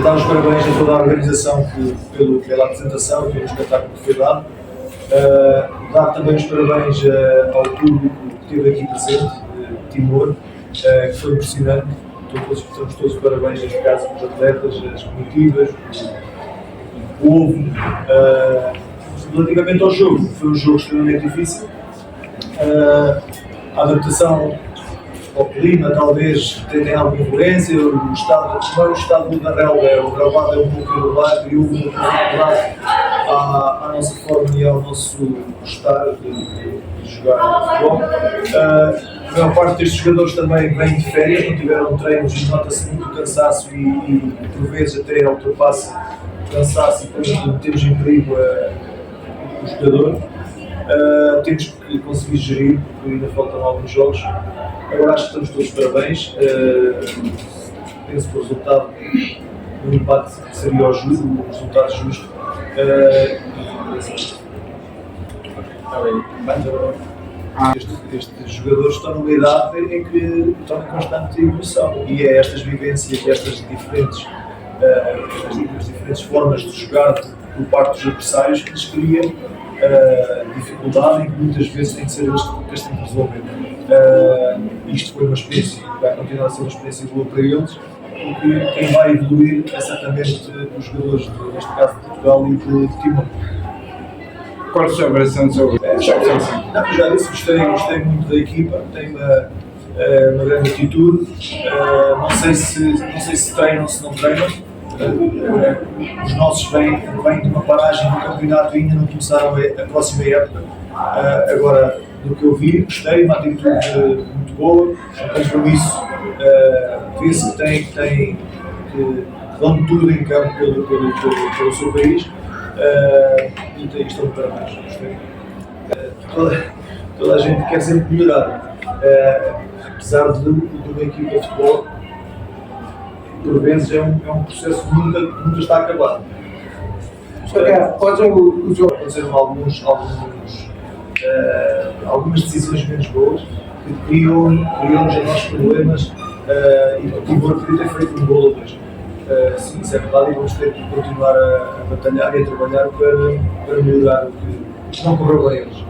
Dar os parabéns a toda a organização pela apresentação e pelo espetáculo que foi dado. Dar também os parabéns ao público que esteve aqui presente, Timor, que foi impressionante. Estamos todos os parabéns, neste caso, os atletas, as comitivas, o povo. Relativamente ao jogo, foi um jogo extremamente difícil. A adaptação ao clima talvez tenha alguma influência, o estado do relva é um pouco irregular e houve uma dificuldade à nossa forma e ao nosso estado de jogar futebol. A maior parte destes jogadores também vêm de férias, não tiveram treinos e nota-se muito cansaço e por vezes até ultrapassa o cansaço e temos em perigo o jogador. Temos que conseguir gerir, porque ainda faltam alguns jogos. Agora acho que estamos todos parabéns. Penso que o resultado do empate seria o resultado justo. Estes jogadores estão numa idade em que estão em constante evolução e é estas vivências, estas diferentes formas de jogar por parte dos adversários que lhes criam dificuldade em que muitas vezes tem que ser eles que têm que resolver. Isto foi uma experiência, vai continuar a ser uma experiência boa para eles, porque quem vai evoluir é certamente os jogadores, neste caso de Portugal e de Timor. Qual a sua avaliação sobre Já disse, gostei muito da equipa, tem uma grande atitude. Não sei se treinam, se não treinam. Os nossos vêm de uma paragem do campeonato e ainda não começaram a próxima época. Agora, do que eu vi, gostei, uma atitude muito boa, um compromisso, vê-se que dão tudo em campo pelo seu país e estão de parabéns. Gostei. Toda a gente quer sempre melhorar, apesar de uma equipa de futebol. Por vezes é um processo que nunca está acabado. Aconteceram algumas decisões menos boas que criam-nos a nós problemas e o Timor podia ter feito um golo ou dois. Sim, isso é verdade e vamos ter que continuar a batalhar e a trabalhar para melhorar o que não correu bem eles.